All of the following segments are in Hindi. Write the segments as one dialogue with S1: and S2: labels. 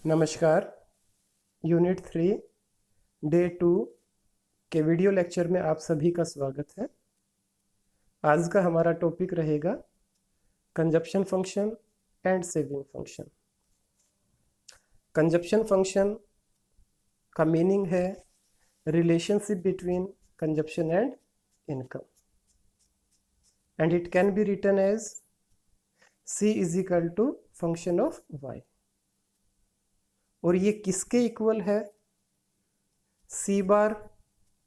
S1: नमस्कार। यूनिट 3 डे 2 के वीडियो लेक्चर में आप सभी का स्वागत है। आज का हमारा टॉपिक रहेगा consumption function and saving function. Consumption function का मीनिंग है relationship between consumption and income, and it can be written as c is equal to function of y। और ये किसके इक्वल है? C bar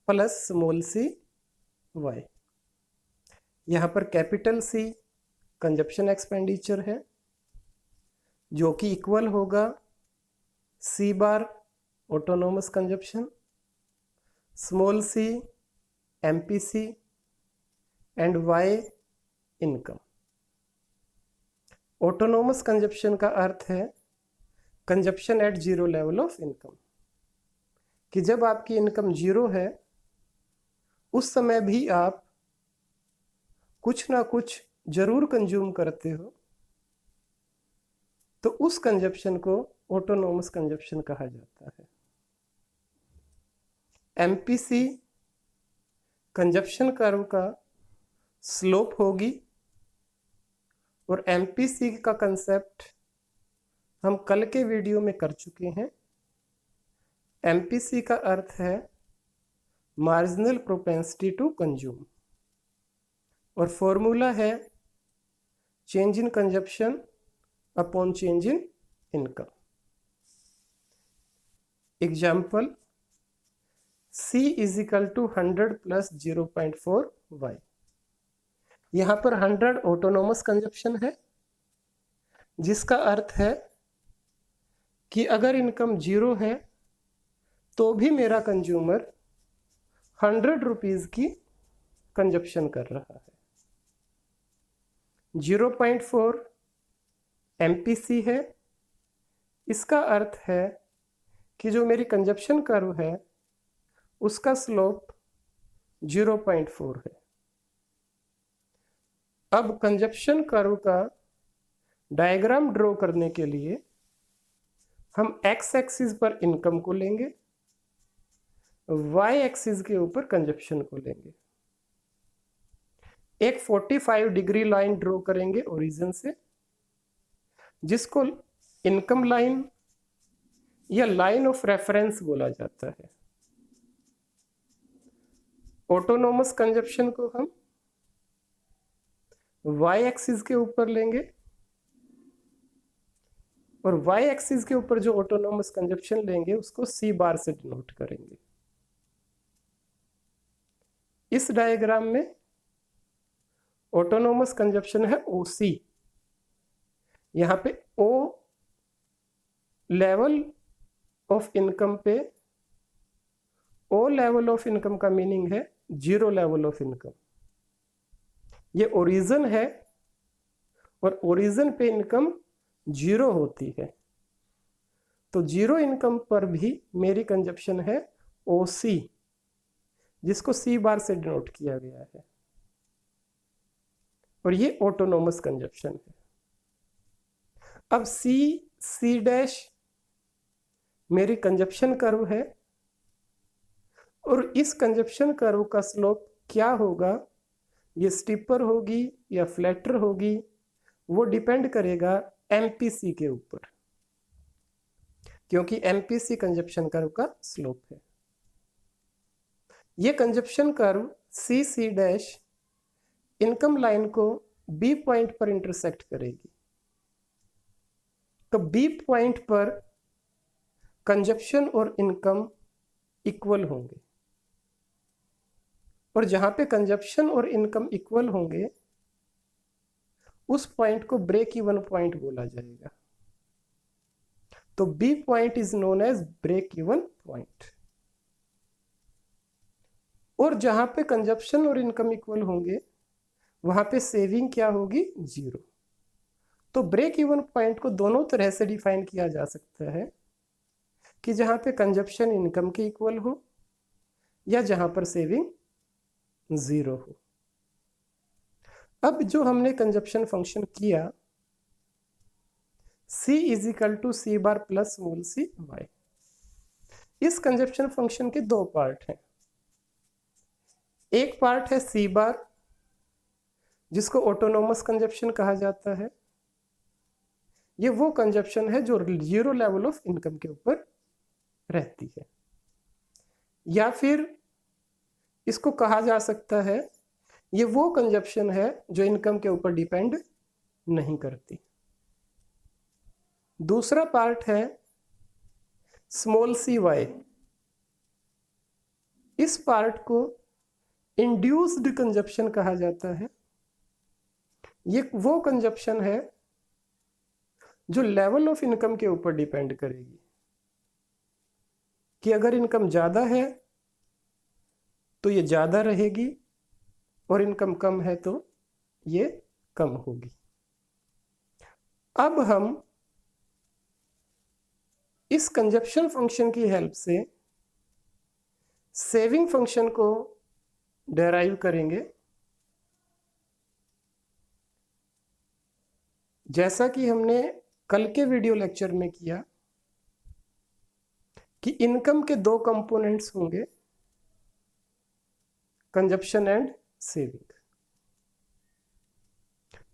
S1: plus small C Y. यहाँ पर कैपिटल सी कंजप्शन एक्सपेंडिचर है जो कि इक्वल होगा C bar autonomous consumption, small c MPC and Y income. Autonomous consumption का अर्थ है consumption at zero level of income, कि जब आपकी इनकम जीरो है उस समय भी आप कुछ ना कुछ जरूर कंज्यूम करते हो, तो उस कंजप्शन को ऑटोनोमस कंजप्शन कहा जाता है। एमपीसी कंजप्शन कर्व का स्लोप होगी, और एमपीसी का कंसेप्ट हम कल के वीडियो में कर चुके हैं। एमपीसी का अर्थ है मार्जिनल प्रोपेंसिटी टू कंज्यूम, और फॉर्मूला है change in consumption upon change in income. Example, C is equal to 100 plus 0.4 y। यहाँ पर 100 ऑटोनोमस कंजप्शन है, जिसका अर्थ है कि अगर इनकम जीरो है तो भी मेरा कंज्यूमर 100 रुपीज की कंजप्शन कर रहा है। 0.4 एमपीसी है। इसका अर्थ है कि जो मेरी कंजप्शन कर्व है उसका स्लोप 0.4 है। अब कंजप्शन कर्व का डायग्राम ड्रॉ करने के लिए हम एक्स एक्सिस पर इनकम को लेंगे, वाई एक्सिस के ऊपर कंजप्शन को लेंगे। एक 45 डिग्री लाइन ड्रॉ करेंगे ओरिजिन से, जिसको इनकम लाइन या लाइन ऑफ रेफरेंस बोला जाता है। ऑटोनोमस कंजप्शन को हम वाई एक्सिस के ऊपर लेंगे, और वाई एक्सिस के ऊपर जो ऑटोनोमस कंजप्शन लेंगे उसको सी बार से डिनोट करेंगे। इस डायग्राम में ऑटोनोमस कंजप्शन है OC। यहाँ पे O लेवल ऑफ इनकम पे, O लेवल ऑफ इनकम का मीनिंग है जीरो लेवल ऑफ इनकम। ये ओरिजिन है, और ओरिजिन पे इनकम जीरो होती है, तो जीरो इनकम पर भी मेरी कंजप्शन है OC, जिसको C बार से डिनोट किया गया है, और ये ऑटोनोमस कंजप्शन है। अब C डैश मेरी कंजप्शन कर्व है, और इस कंजप्शन कर्व का स्लोप क्या होगा, ये स्टीपर होगी या फ्लैटर होगी, वो डिपेंड करेगा एमपीसी के ऊपर, क्योंकि एमपीसी कंजप्शन कर्व का स्लोप है। ये consumption curve C dash income line को B पॉइंट पर इंटरसेक्ट करेगी, तो B पॉइंट पर कंजप्शन और इनकम इक्वल होंगे, और जहां पे कंजप्शन और इनकम इक्वल होंगे उस पॉइंट को ब्रेक इवन पॉइंट बोला जाएगा। तो B point is known as break even point. और जहां पे कंजप्शन और इनकम इक्वल होंगे वहां पे सेविंग क्या होगी? जीरो। तो ब्रेक इवन पॉइंट को दोनों तरह से डिफाइन किया जा सकता है, कि जहां पे कंजप्शन इनकम के इक्वल हो, या जहां पर सेविंग जीरो हो। अब जो हमने कंजप्शन फंक्शन किया, C is equal to C bar plus small C Y. इस कंजप्शन फंक्शन के दो पार्ट हैं। एक पार्ट है सी बार, जिसको ऑटोनोमस कंजप्शन कहा जाता है। ये वो कंजप्शन है जो जीरो लेवल ऑफ इनकम के ऊपर रहती है, या फिर इसको कहा जा सकता है ये वो कंजप्शन है जो इनकम के ऊपर डिपेंड नहीं करती। दूसरा पार्ट है स्मॉल सी वाई। इस पार्ट को इंड्यूस्ड कंजप्शन कहा जाता है। ये वो कंजप्शन है जो लेवल ऑफ इनकम के ऊपर डिपेंड करेगी, कि अगर इनकम ज़्यादा है तो ये ज़्यादा रहेगी और इनकम कम है तो ये कम होगी। अब हम इस कंजप्शन फंक्शन की हेल्प से सेविंग फंक्शन को डेराइव करेंगे। जैसा कि हमने कल के वीडियो लेक्चर में किया कि इनकम के दो कंपोनेंट्स होंगे, कंजप्शन एंड सेविंग।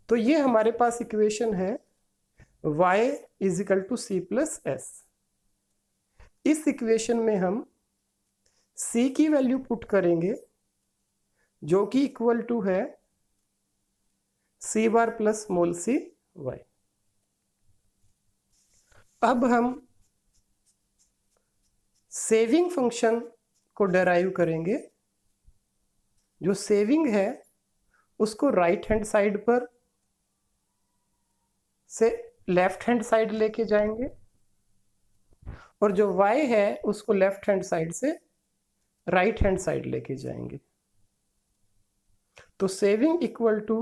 S1: तो ये हमारे पास इक्वेशन है y is equal to C plus S. इस इक्वेशन में हम c की वैल्यू पुट करेंगे जो कि इक्वल टू है C bar plus small C Y. अब हम सेविंग फंक्शन को डेराइव करेंगे। जो सेविंग है उसको राइट हैंड साइड पर से लेफ्ट हैंड साइड लेके जाएंगे, और जो y है उसको लेफ्ट हैंड साइड से राइट हैंड साइड लेके जाएंगे। तो saving equal to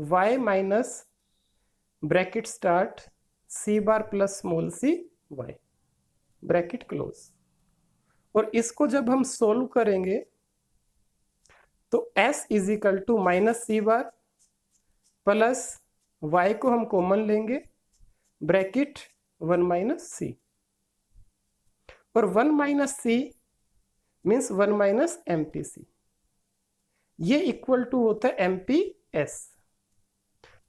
S1: y minus bracket start C bar plus small C Y, bracket close. और इसको जब हम सोल्व करेंगे तो s is equal to minus C bar plus y को हम कॉमन लेंगे, ब्रैकेट 1 माइनस सी, और 1 minus C means 1 minus M P C. ये इक्वल टू होता है एम पी एस।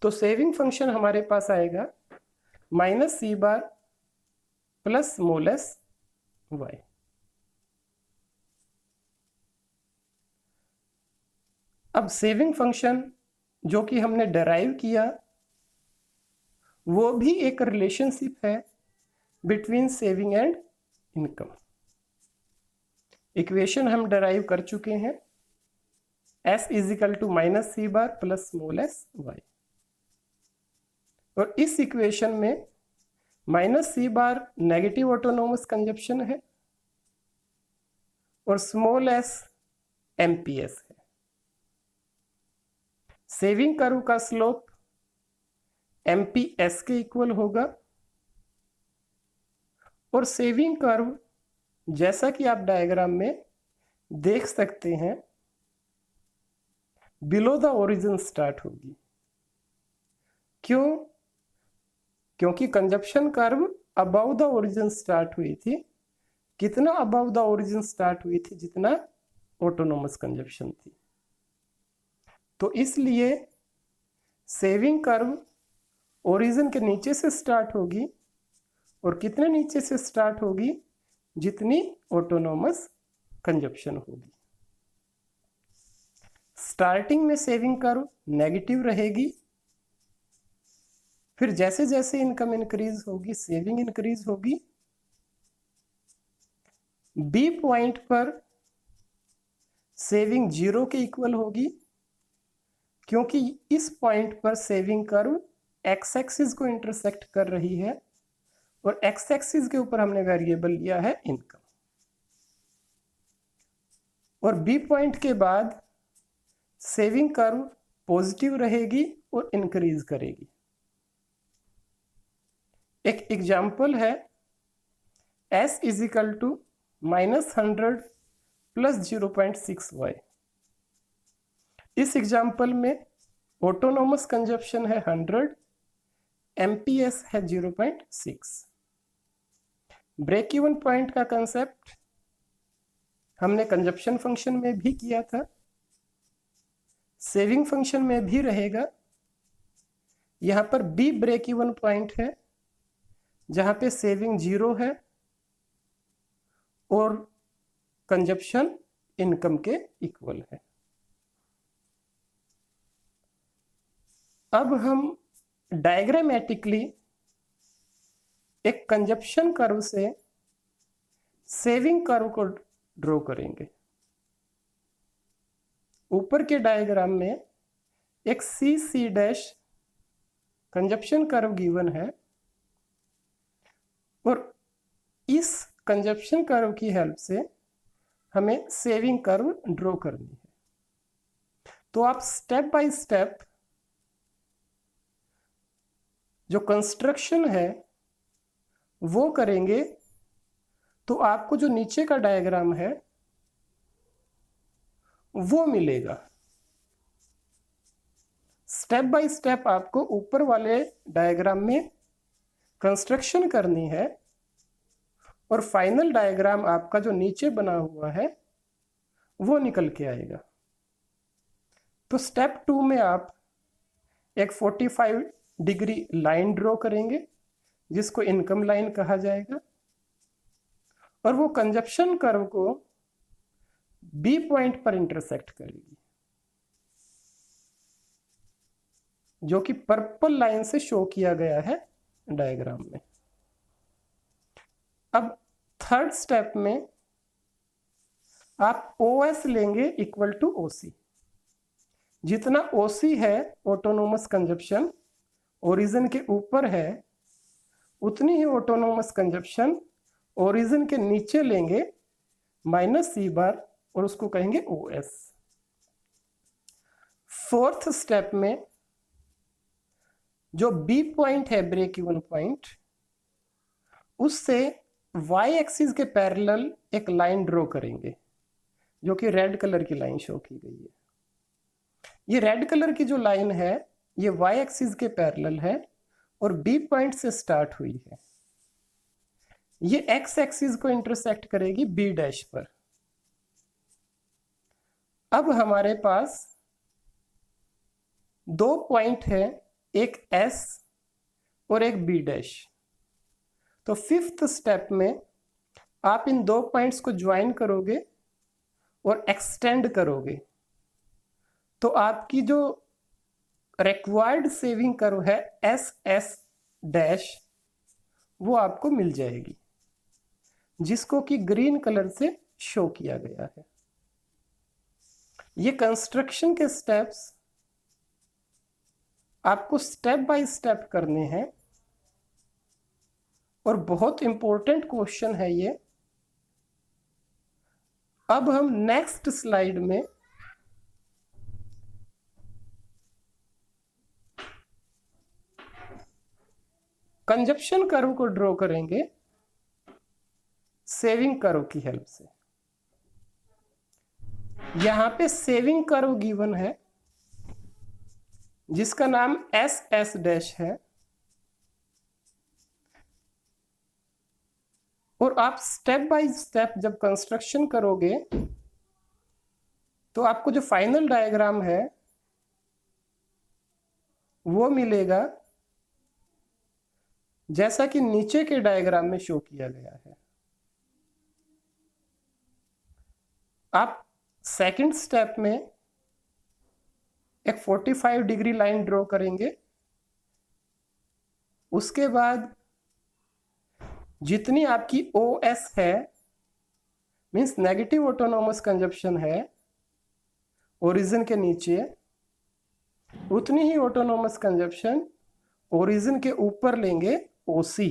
S1: तो सेविंग फंक्शन हमारे पास आएगा minus C bar plus small S Y. अब सेविंग फंक्शन जो कि हमने डेराइव किया वो भी एक रिलेशनशिप है between saving and income. Equation हम डेराइव कर चुके हैं, s is equal to minus C bar plus small S Y. और इस इक्वेशन में minus C bar negative autonomous consumption है और स्मॉल एस एमपीएस है। सेविंग कर्व का स्लोप एमपीएस के इक्वल होगा, और सेविंग कर्व जैसा कि आप डायग्राम में देख सकते हैं बिलो द ओरिजिन स्टार्ट होगी। क्यों? क्योंकि consumption curve above the origin start हुई थी। कितना अबव द ओरिजिन स्टार्ट हुई थी? जितना ऑटोनोमस कंजप्शन थी। तो इसलिए सेविंग कर्व ओरिजिन के नीचे से स्टार्ट होगी, और कितने नीचे से स्टार्ट होगी? जितनी ऑटोनोमस कंजप्शन होगी। स्टार्टिंग में सेविंग कर्व नेगेटिव रहेगी, फिर जैसे जैसे इनकम इंक्रीज होगी सेविंग इंक्रीज होगी। बी पॉइंट पर सेविंग 0 के इक्वल होगी, क्योंकि इस पॉइंट पर सेविंग कर्व एक्स एक्सिस को इंटरसेक्ट कर रही है, और एक्स एक्सिस के ऊपर हमने वेरिएबल लिया है इनकम। और बी पॉइंट के बाद सेविंग कर्व पॉजिटिव रहेगी और इंक्रीज करेगी। एक एग्जाम्पल है s is equal to minus 100 plus 0.6 Y. इस एग्जाम्पल में ऑटोनोमस कंजप्शन है 100, MPS है 0.6। ब्रेक इवन पॉइंट का कंसेप्ट हमने कंजप्शन फंक्शन में भी किया था, सेविंग फंक्शन में भी रहेगा। यहां पर B ब्रेक इवन पॉइंट है जहां पे सेविंग 0 है और कंजप्शन इनकम के इक्वल है। अब हम डायग्रामेटिकली एक कंजप्शन कर्व से सेविंग कर्व को ड्रॉ करेंगे। ऊपर के डायग्राम में एक CC dash consumption curve given है और इस कंजप्शन कर्व की हेल्प से हमें सेविंग कर्व ड्रॉ करनी है। तो आप स्टेप बाय स्टेप जो कंस्ट्रक्शन है वो करेंगे तो आपको जो नीचे का डायग्राम है वो मिलेगा। स्टेप बाय स्टेप आपको ऊपर वाले डायग्राम में कंस्ट्रक्शन करनी है और फाइनल डायग्राम आपका जो नीचे बना हुआ है वो निकल के आएगा। तो स्टेप 2 में आप एक 45 डिग्री लाइन ड्रॉ करेंगे जिसको इनकम लाइन कहा जाएगा और वो कंजप्शन कर्व को B पॉइंट पर इंटरसेक्ट करेगी जो कि पर्पल लाइन से शो किया गया है डायग्राम में। अब थर्ड स्टेप में आप OS लेंगे इक्वल टू OC। जितना OC है ऑटोनोमस कंजप्शन ओरिजिन के ऊपर है उतनी ही ऑटोनोमस कंजप्शन ओरिजिन के नीचे लेंगे -C बार और उसको कहेंगे OS। फोर्थ स्टेप में जो B पॉइंट है ब्रेक इवन पॉइंट उससे Y एक्सिस के पैरेलल एक लाइन ड्रॉ करेंगे जो कि रेड कलर की लाइन शो की गई है। ये रेड कलर की जो लाइन है ये Y एक्सिस के पैरेलल है और B पॉइंट से स्टार्ट हुई है। ये X एक्सिस को इंटरसेक्ट करेगी B डैश पर। अब हमारे पास दो पॉइंट है, एक S और एक B डैश। तो फिफ्थ स्टेप में आप इन दो पॉइंट्स को ज्वाइन करोगे और एक्सटेंड करोगे तो आपकी जो रिक्वायर्ड सेविंग कर्व है SS डैश वो आपको मिल जाएगी जिसको कि ग्रीन कलर से शो किया गया है। ये कंस्ट्रक्शन के स्टेप्स आपको स्टेप बाय स्टेप करने हैं और बहुत इंपॉर्टेंट क्वेश्चन है ये। अब हम नेक्स्ट स्लाइड में कंजप्शन कर्व को ड्रॉ करेंगे सेविंग कर्व की हेल्प से। यहां पे सेविंग कर्व गिवन है जिसका नाम SS डैश है और आप स्टेप बाय स्टेप जब कंस्ट्रक्शन करोगे तो आपको जो फाइनल डायग्राम है वो मिलेगा जैसा कि नीचे के डायग्राम में शो किया गया है। आप सेकंड स्टेप में एक 45 डिग्री लाइन ड्रॉ करेंगे। उसके बाद जितनी आपकी OS है मींस नेगेटिव ऑटोनोमस कंजप्शन है ओरिजिन के नीचे, उतनी ही ऑटोनोमस कंजप्शन ओरिजिन के ऊपर लेंगे OC।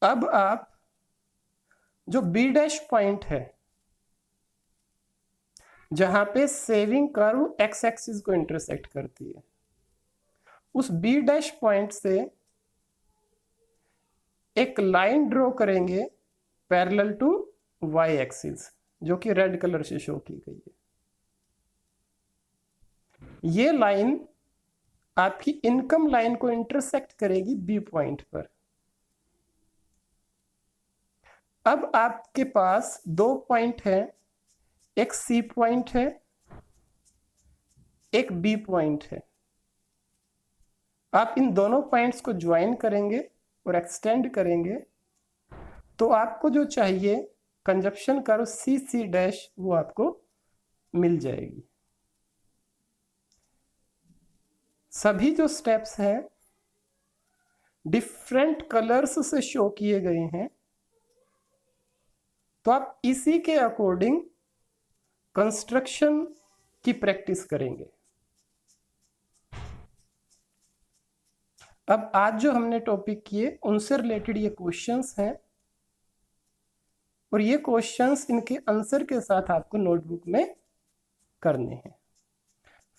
S1: अब आप जो B डैश पॉइंट है जहां पे सेविंग कर्व X एक्सिस को इंटरसेक्ट करती है उस B डैश पॉइंट से एक लाइन ड्रॉ करेंगे पैरेलल टू Y एक्सिस जो कि रेड कलर से शो की गई है। ये लाइन आपकी इनकम लाइन को इंटरसेक्ट करेगी बी पॉइंट पर। अब आपके पास दो पॉइंट है, एक सी पॉइंट है, एक बी पॉइंट है। आप इन दोनों पॉइंट्स को ज्वाइन करेंगे और एक्सटेंड करेंगे तो आपको जो चाहिए कंजप्शन कर्व सी सी डैश वो आपको मिल जाएगी। सभी जो स्टेप्स हैं डिफरेंट कलर्स से शो किए गए हैं, तो आप इसी के अकॉर्डिंग कंस्ट्रक्शन की प्रैक्टिस करेंगे। अब आज जो हमने टॉपिक किए उनसे रिलेटेड ये क्वेश्चंस हैं और ये क्वेश्चंस इनके आंसर के साथ आपको नोटबुक में करने हैं।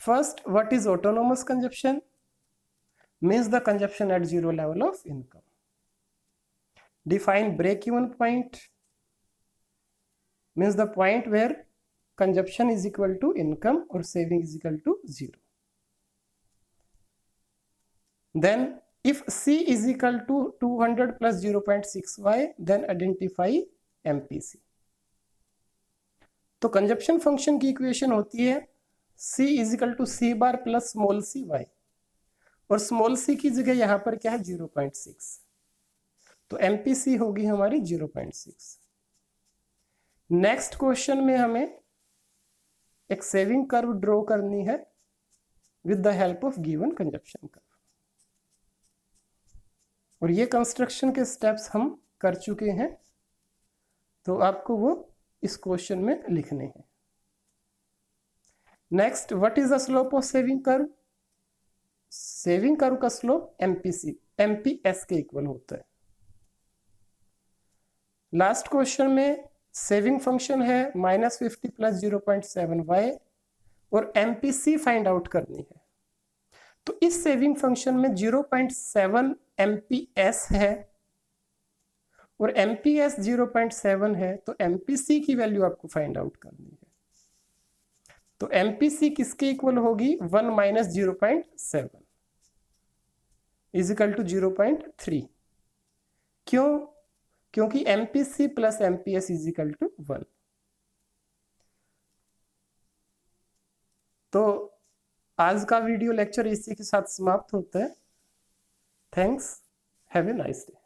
S1: First, what is autonomous consumption? Means the consumption at zero level of income. Define break-even point, means the point where consumption is equal to income or saving is equal to 0. Then if C is equal to 200 plus 0.6y, then identify MPC. तो कंजप्शन फंक्शन की इक्वेशन होती है C is equal to C bar plus small c y, और स्मॉल c की जगह यहां पर क्या है 0.6, तो MPC होगी हमारी 0.6। नेक्स्ट क्वेश्चन में हमें एक सेविंग कर्व ड्रॉ करनी है with the help of given consumption curve, और ये कंस्ट्रक्शन के स्टेप्स हम कर चुके हैं, तो आपको वो इस क्वेश्चन में लिखने हैं। Next, what is the slope of saving curve? Saving curve का स्लोप MPS के इक्वल होता है। लास्ट क्वेश्चन में सेविंग फंक्शन है -50 प्लस 0.7y और MPC फाइंड आउट करनी है। तो इस सेविंग फंक्शन में 0.7 MPS है और MPS 0.7 है, तो MPC की वैल्यू आपको फाइंड आउट करनी है। तो MPC किसके इक्वल होगी? 1 माइनस 0.7 इज इक्वल टू 0.3। क्यों? क्योंकि MPC plus MPS is equal to 1। तो आज का वीडियो लेक्चर इसी के साथ समाप्त होता है। Thanks, have a nice day.